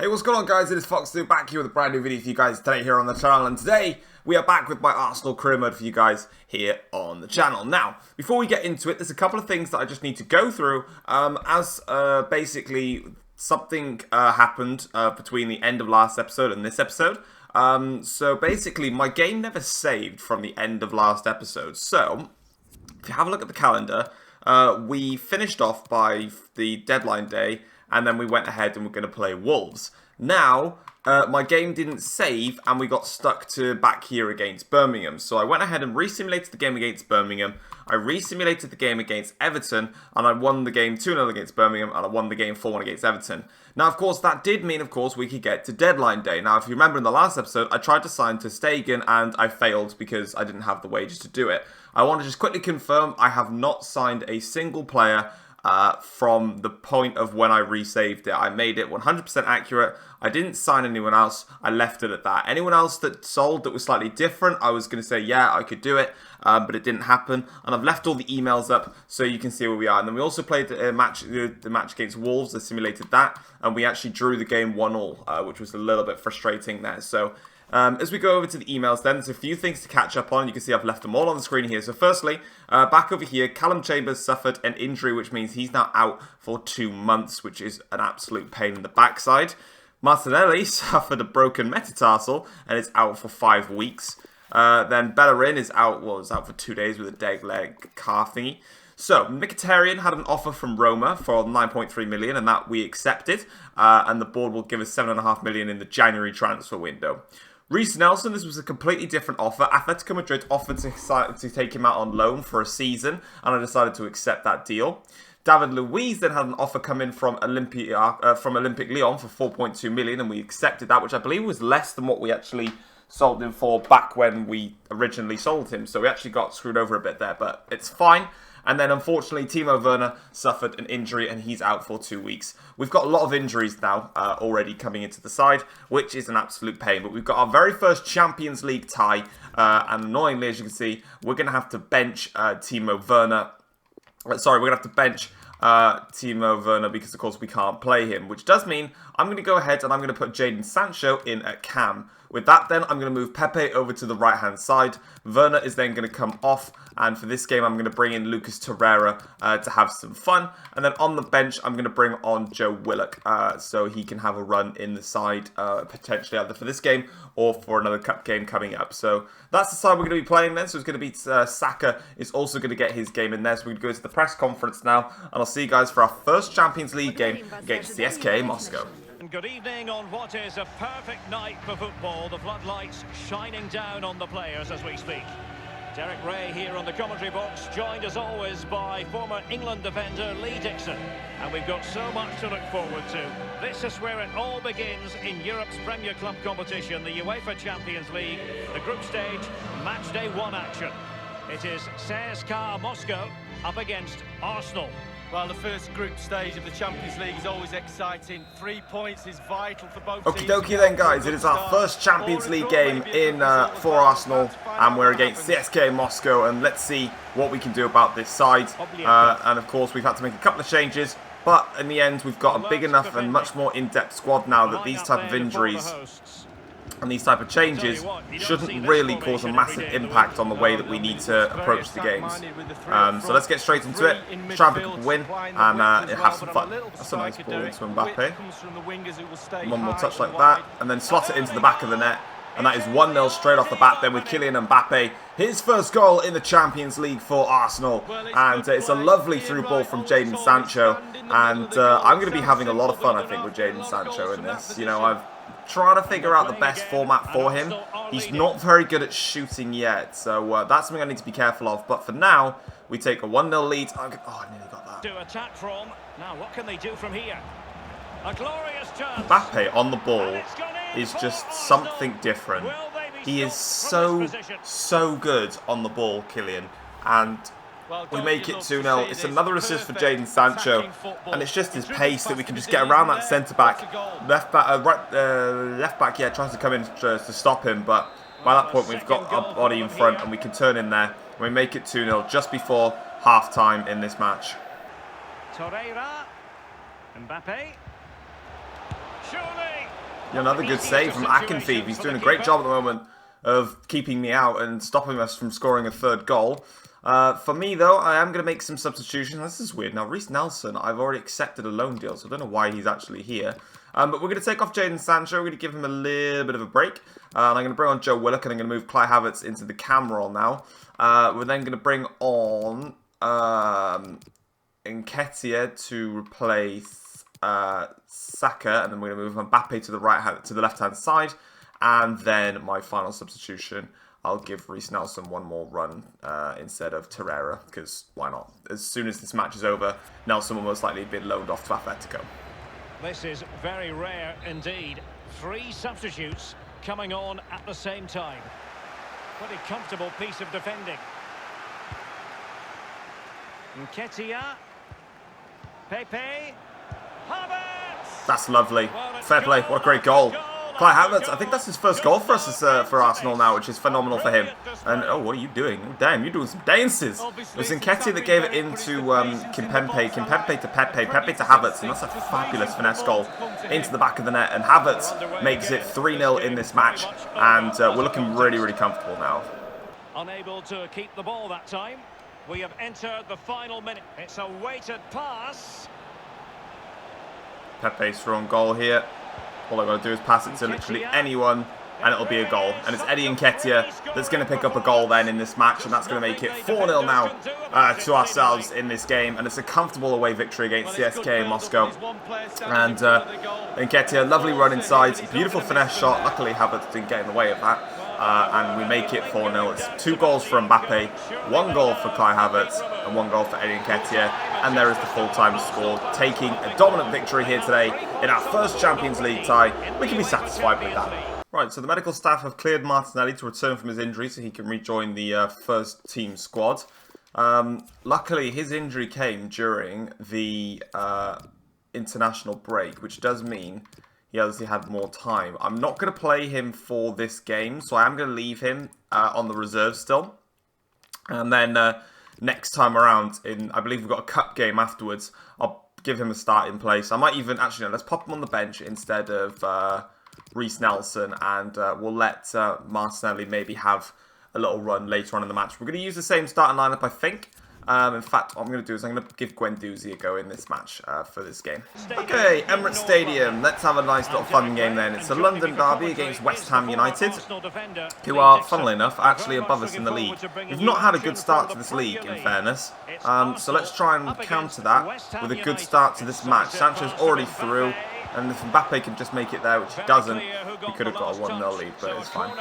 Hey, what's going on, guys? It is FoxyDude back here with a brand new video for you guys today here on the channel, and today we are back with my Arsenal career mode for you guys here on the channel. Now, before we get into it, there's a couple of things that I just need to go through as basically something happened between the end of last episode and this episode. So basically, my game never saved from the end of last episode. So, if you have a look at the calendar, we finished off by the deadline day, and then we went ahead and we're going to play Wolves. Now, my game didn't save, and we got stuck to back here against Birmingham. So I went ahead and resimulated the game against Birmingham. I resimulated the game against Everton, and I won the game 2-0 against Birmingham, and I won the game 4-1 against Everton. Now, of course, that did mean, of course, we could get to deadline day. Now, if you remember in the last episode, I tried to sign to Stegen, and I failed because I didn't have the wages to do it. I want to just quickly confirm I have not signed a single player from the point of when I resaved it. I made it 100% accurate. I didn't sign anyone else. I left it at that. Anyone else that sold that was slightly different, I was going to say, yeah, I could do it, but it didn't happen. And I've left all the emails up so you can see where we are. And then we also played the match against Wolves. I simulated that, and we actually drew the game 1-1, which was a little bit frustrating there. So as we go over to the emails then, there's a few things to catch up on. You can see I've left them all on the screen here. So firstly, back over here, Callum Chambers suffered an injury, which means he's now out for 2 months, which is an absolute pain in the backside. Martinelli suffered a broken metatarsal and is out for 5 weeks. Then Bellerin is out, was out for 2 days with a dead leg calf thingy. So, Mkhitaryan had an offer from Roma for 9.3 million, and that we accepted. And the board will give us 7.5 million in the January transfer window. Reece Nelson, this was a completely different offer. Atletico Madrid offered to take him out on loan for a season, and I decided to accept that deal. David Luiz then had an offer come in from Olympic Lyon for 4.2 million, and we accepted that, which I believe was less than what we actually sold him for back when we originally sold him. So we actually got screwed over a bit there, but it's fine. And then, unfortunately, Timo Werner suffered an injury, and he's out for 2 weeks. We've got a lot of injuries now already coming into the side, which is an absolute pain. But we've got our very first Champions League tie, and annoyingly, as you can see, we're going to have to bench Timo Werner. Sorry, we're going to have to bench Timo Werner because, of course, we can't play him, which does mean I'm going to go ahead and I'm going to put Jadon Sancho in at cam. With that, then, I'm going to move Pepe over to the right-hand side. Werner is then going to come off, and for this game, I'm going to bring in Lucas Torreira to have some fun. And then on the bench, I'm going to bring on Joe Willock so he can have a run in the side, potentially either for this game or for another cup game coming up. So that's the side we're going to be playing then. So it's going to be Saka is also going to get his game in there. So we're going to go to the press conference now, and I'll see you guys for our first Champions League game against CSKA Moscow. Good evening on what is a perfect night for football. The floodlights shining down on the players as we speak. Derek Ray here on the commentary box, joined as always by former England defender Lee Dixon. And we've got so much to look forward to. This is where it all begins in Europe's Premier Club competition, the UEFA Champions League, the group stage, match day 1 action. It is CSKA Moscow up against Arsenal. Well, the first group stage of the Champions League is always exciting. 3 points is vital for both teams. Okie dokie then, guys. It is our first Champions League game for Arsenal, and we're against CSKA Moscow, and let's see what we can do about this side. And of course, we've had to make a couple of changes, but in the end, we've got a big enough and much more in-depth squad now that these type of injuries and these type of changes shouldn't really cause a massive impact on the way that we need to approach the games. So let's get straight into it, try and pick up a win, and have some fun. That's a nice ball into Mbappe. One more touch like that, and then slot it into the back of the net. And that is 1-0 straight off the bat then with Kylian Mbappe. His first goal in the Champions League for Arsenal. And it's a lovely through ball from Jadon Sancho. And I'm going to be having a lot of fun, I think, with Jadon Sancho in this. You know, I've trying to figure out the best format for him. He's not very good at shooting yet, so that's something I need to be careful of. But for now, we take a 1-0 lead. Oh, I nearly got that. To attack from. Now, what can they do from here? A glorious chance. Mbappe on the ball is just something different. He is so good on the ball, Kylian. And we make it 2-0. It's another assist for Jadon Sancho, and it's just his pace that we can just get around that centre back, left back. Yeah, tries to come in to stop him, but by that point we've got our body in front, and we can turn in there. And we make it 2-0 just before half time in this match. Torreira, Mbappe, surely Another good save from Akinfeev. He's doing a great job at the moment of keeping me out and stopping us from scoring a third goal. For me, though, I am going to make some substitutions. This is weird. Now, Reece Nelson, I've already accepted a loan deal, so I don't know why he's actually here. But we're going to take off Jadon Sancho. We're going to give him a little bit of a break. And I'm going to bring on Joe Willock, and I'm going to move Kai Havertz into the cam role now. We're then going to bring on Nketiah to replace Saka, and then we're going to move Mbappe to the left-hand side. And then my final substitution, I'll give Reece Nelson one more run instead of Torreira, because why not? As soon as this match is over, Nelson will most likely be loaned off to Atletico. This is very rare indeed. 3 substitutes coming on at the same time. Pretty comfortable piece of defending. Nketiah. Pepe. Havertz. That's lovely. Fair play. What a great goal. Kai Havertz, I think that's his first goal for us for Arsenal now, which is phenomenal for him. And, oh, what are you doing? Oh, damn, you're doing some dances. It was Nketiah that gave it into Kimpembe to Pepe, Pepe to Havertz, and that's a fabulous finesse goal into the back of the net. And Havertz makes it 3-0 in this match, and we're looking really, really comfortable now. Unable to keep the ball that time. We have entered the final minute. It's a weighted pass. Pepe's through on goal here. All I've got to do is pass it to literally anyone, and it'll be a goal. And it's Eddie Nketiah that's going to pick up a goal then in this match, and that's going to make it 4-0 now to ourselves in this game. And it's a comfortable away victory against CSKA in Moscow. And Nketiah, lovely run inside, beautiful finesse shot. Luckily, Havertz didn't get in the way of that. And we make it 4-0. It's 2 goals for Mbappe, 1 goal for Kai Havertz, and 1 goal for Eddie Nketiah. And there is the full-time score, taking a dominant victory here today in our first Champions League tie. We can be satisfied with that. Right, so the medical staff have cleared Martinelli to return from his injury so he can rejoin the first team squad. Luckily, his injury came during the international break, which does mean he obviously had more time. I'm not going to play him for this game, so I am going to leave him on the reserve still. And then next time around, I believe we've got a cup game afterwards, I'll give him a start in place. I might even, actually, no, let's pop him on the bench instead of Reece Nelson, and we'll let Martinelli maybe have a little run later on in the match. We're going to use the same starting lineup, I think. In fact, what I'm going to do is I'm going to give Guendouzi a go in this match for this game. Okay, Emirates Stadium. Let's have a nice little fun game then. It's a London derby against West Ham United, who are, funnily enough, actually above us in the league. We've not had a good start to this league, in fairness. So let's try and counter that with a good start to this match. Sancho's already through, and if Mbappe can just make it there, which he doesn't, he could have got a 1-0 lead, but it's fine.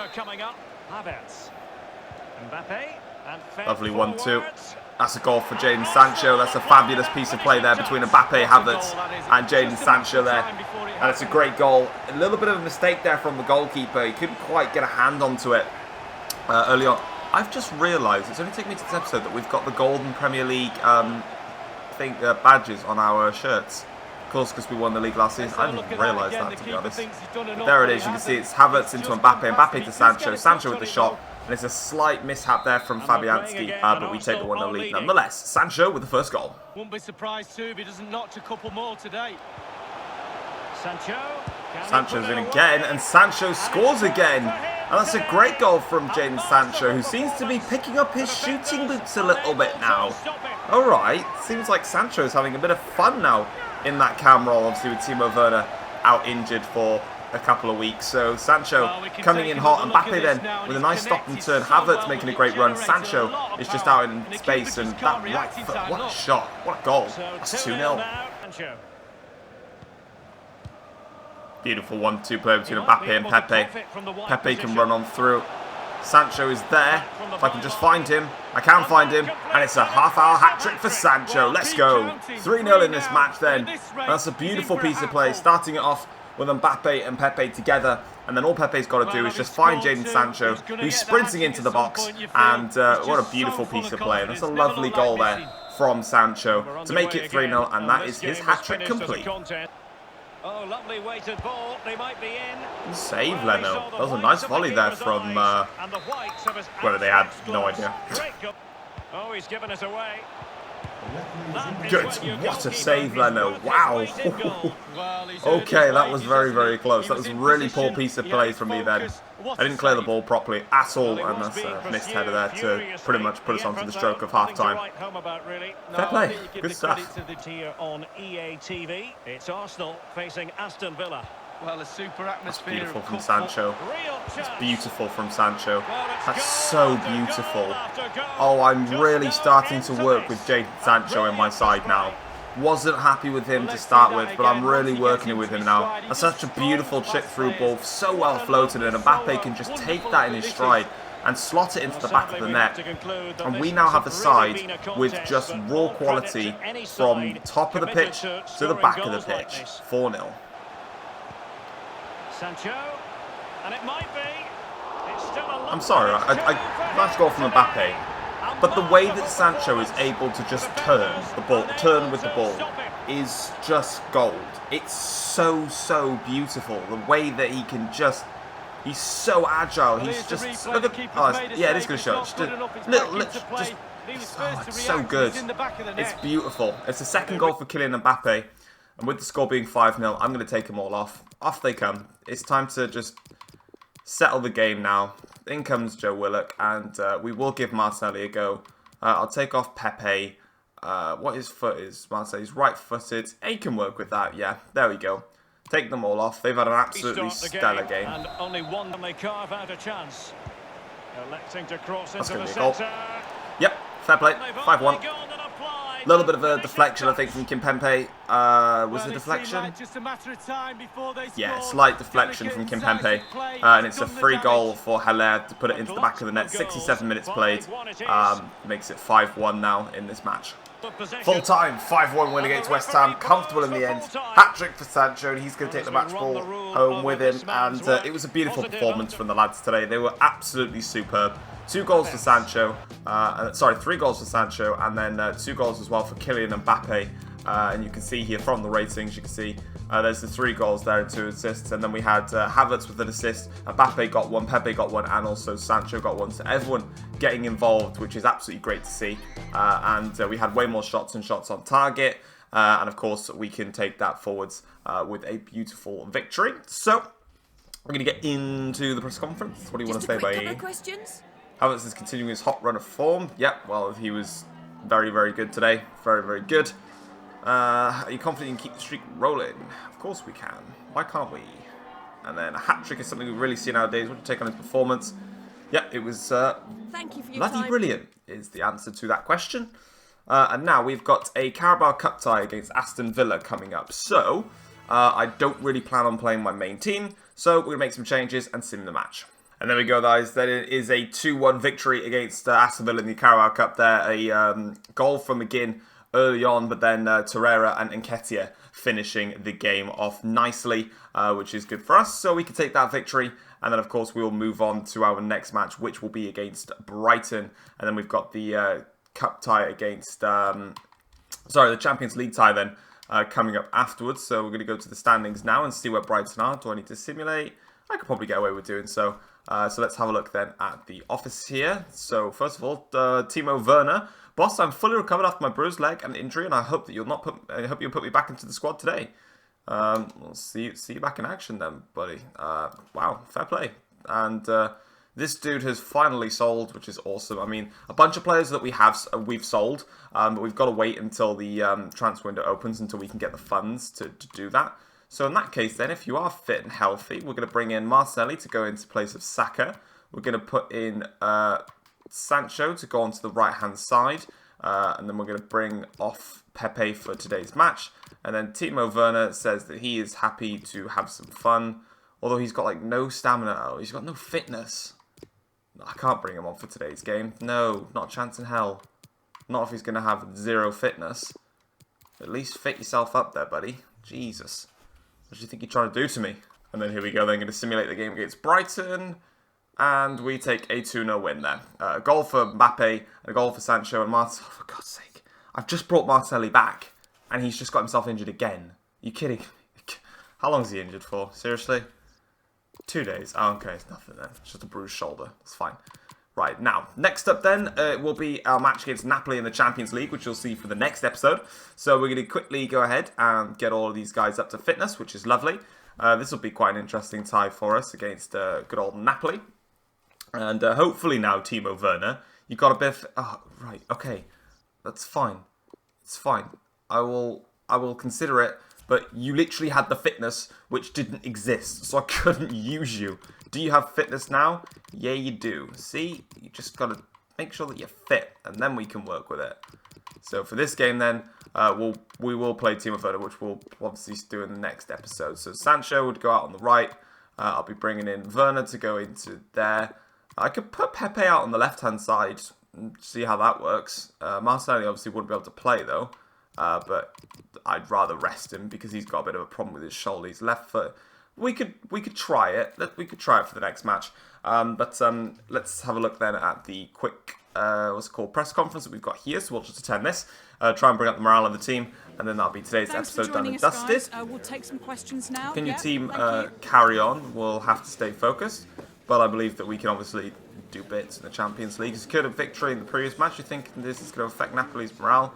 Lovely 1-2. That's a goal for Jadon Sancho. That's a fabulous piece of play there between Mbappe, Havertz and Jadon Sancho there. And it's a great goal. A little bit of a mistake there from the goalkeeper. He couldn't quite get a hand onto it early on. I've just realised, it's only taken me to this episode, that we've got the Golden Premier League badges on our shirts. Of course, because we won the league last season. I didn't even realise that, to be honest. But there it is. You can see it's Havertz into Mbappe. Mbappe to Sancho. Sancho with the shot. And it's a slight mishap there from Fabianski, but we take the 1-0 lead nonetheless. Sancho with the first goal. Wouldn't be surprised too if he doesn't notch a couple more today. Sancho's going to get in, and Sancho scores again. And that's a great goal from Jadon Sancho, who seems to be picking up his shooting boots a little bit now. Alright, seems like Sancho's having a bit of fun now in that cam role, obviously with Timo Werner out injured for a couple of weeks. So Sancho coming in hot, and Mbappe then with a nice stop and turn. Havertz making a great run. Sancho is just out in space, and that right foot, what a shot, what a goal. That's 2-0. Beautiful 1-2 play between Mbappe and Pepe. Pepe can run on through. Sancho is there. If I can just find him, I can find him, and it's a half-hour hat-trick for Sancho. Let's go. 3-0 in this match then. And that's a beautiful piece of play, starting it off with Mbappe and Pepe together, and then all Pepe's got to do is just find Jadon Sancho, who's sprinting into the box, and what a beautiful piece of play. That's a lovely goal there from Sancho to make it 3-0, and that is his hat-trick complete. Oh, lovely weighted ball. They might be in. Save, Leno. That was a nice volley there from whether they had no idea. Oh, he's given us away. Good. What a save, Leno. Wow. Okay, that was very, very close. That was a really poor piece of play from me then. I didn't clear the ball properly at all, and that's a missed header there to pretty much put us onto the stroke of half-time. Fair play. Good stuff. On EA TV, it's Arsenal facing Aston Villa. Well, a super atmosphere. That's beautiful from Sancho. It's beautiful from Sancho. That's so beautiful. Oh, I'm really starting to work with Jadon Sancho in my side now. Wasn't happy with him to start with, but I'm really working with him now. That's such a beautiful chip through ball, so well floated, and Mbappe can just take that in his stride and slot it into the back of the net. And we now have the side with just raw quality from top of the pitch to the back of the pitch. 4-0. Sancho, and it might be. It's still a I'm sorry, nice goal from Mbappe, but the way that Sancho is able to just turn with the ball, is just gold. It's so beautiful. The way that he can just, he's so agile. He's just, look at, yeah, it is going to show. Just it's so good. It's beautiful. It's the second goal for Kylian Mbappe. And with the score being 5-0, I'm going to take them all off. Off they come. It's time to just settle the game now. In comes Joe Willock, and we will give Martinelli a go. I'll take off Pepe. What his foot is, Martinelli, he's right-footed. He can work with that, yeah. There we go. Take them all off. They've had an absolutely stellar game. And only one when they carve out a chance. Electing to cross into the goal. Yep, fair play. 5-1. A little bit of a deflection, I think, from Kimpembe. Was it a deflection? Yeah, slight deflection from Kimpembe. And it's a free goal for Haller to put it into the back of the net. 67 minutes played. Makes it 5-1 now in this match. Full time, 5-1 win against West Ham. Comfortable in the end. Hat-trick for Sancho, and he's going to take the match ball home with him. And it was a beautiful performance from the lads today. They were absolutely superb. 2 goals for Sancho, sorry, 3 goals for Sancho, and then 2 goals as well for Kylian Mbappe. And you can see here from the ratings, you can see there's the 3 goals there and 2 assists. And then we had Havertz with an assist, Mbappe got 1, Pepe got 1, and also Sancho got 1. So everyone getting involved, which is absolutely great to see. And we had way more shots and shots on target. And of course, we can take that forwards with a beautiful victory. So we're going to get into the press conference. What do you want to say, buddy? Havertz is continuing his hot run of form. Yep, well, he was very, very good today. Very, very good. Are you confident you can keep the streak rolling? Of course we can. Why can't we? And then a hat-trick is something we really see nowadays. What do you take on his performance? Yep, it was Thank you for your bloody time. Brilliant is the answer to that question. And now we've got a Carabao Cup tie against Aston Villa coming up. So, I don't really plan on playing my main team. So, we're going to make some changes and sim the match. And there we go, guys. That is a 2-1 victory against Aston Villa in the Carabao Cup there. A goal from McGinn early on, but then Torreira and Nketiah finishing the game off nicely, which is good for us. So we can take that victory. And then, of course, we will move on to our next match, which will be against Brighton. And then we've got the Cup tie against... the Champions League tie then coming up afterwards. So we're going to go to the standings now and see where Brighton are. Do I need to simulate? I could probably get away with doing so. So let's have a look then at the office here. So first of all, Timo Werner. Boss, I'm fully recovered after my bruised leg and injury, and I hope that you'll put me back into the squad today. We'll see you back in action then, buddy. Wow, fair play. And this dude has finally sold, which is awesome. I mean, a bunch of players that we've sold, but we've got to wait until the transfer window opens until we can get the funds to do that. So in that case then, if you are fit and healthy, we're going to bring in Martinelli to go into place of Saka. We're going to put in Sancho to go onto the right-hand side. And then we're going to bring off Pepe for today's match. And then Timo Werner says that he is happy to have some fun. Although he's got like no stamina. Oh, he's got no fitness. I can't bring him on for today's game. No, not a chance in hell. Not if he's going to have 0 fitness. At least fit yourself up there, buddy. Jesus. What do you think you're trying to do to me? And then here we go. Then going to simulate the game against Brighton. And we take a 2-0 win there. A goal for Mbappe, and a goal for Sancho and Martinelli. Oh, for God's sake. I've just brought Martinelli back. And he's just got himself injured again. Are you kidding? How long is he injured for? Seriously? 2 days. Oh, okay. It's nothing then. It's just a bruised shoulder. It's fine. Right, now, next up then will be our match against Napoli in the Champions League, which you'll see for the next episode. So we're going to quickly go ahead and get all of these guys up to fitness, which is lovely. This will be quite an interesting tie for us against good old Napoli. And hopefully now, Timo Werner, you got a bit of... Oh, right, okay. That's fine. It's fine. I will consider it, but you literally had the fitness which didn't exist, so I couldn't use you. Do you have fitness now? Yeah, you do. See? You just got to make sure that you're fit, and then we can work with it. So for this game then, we will play Timo Werner, which we'll obviously do in the next episode. So Sancho would go out on the right. I'll be bringing in Werner to go into there. I could put Pepe out on the left-hand side and see how that works. Martinelli obviously wouldn't be able to play, though. But I'd rather rest him because he's got a bit of a problem with his shoulder. His left foot. We could try it. We could try it for the next match. But let's have a look then at the quick press conference that we've got here. So we'll just attend this, try and bring up the morale of the team, and then that'll be today's episode done and dusted. We'll take some questions now. Can your team carry on? We'll have to stay focused, but I believe that we can obviously do bits in the Champions League. Secured a victory in the previous match. You think this is going to affect Napoli's morale?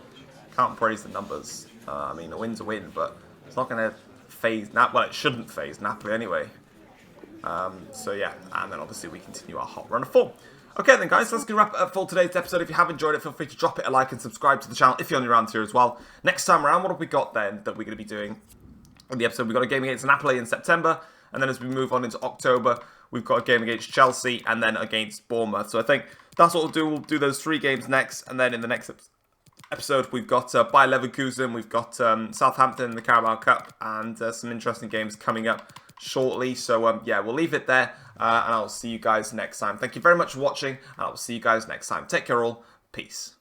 Can't praise the numbers. I mean, a win's a win, but it's not going to phase Well, it shouldn't phase Napoli anyway. So yeah, and then obviously we continue our hot run of form. Okay then guys, that's going to wrap it up for today's episode. If you have enjoyed it, feel free to drop it a like and subscribe to the channel if you're only around here as well. Next time around, what have we got then that we're going to be doing in the episode? We've got a game against Napoli in September, and then as we move on into October, we've got a game against Chelsea and then against Bournemouth. So I think that's what we'll do. We'll do those 3 games next, and then in the next episode, we've got Bayer Leverkusen, we've got Southampton in the Carabao Cup, and some interesting games coming up shortly. So yeah, we'll leave it there, and I'll see you guys next time. Thank you very much for watching, and I'll see you guys next time. Take care all. Peace.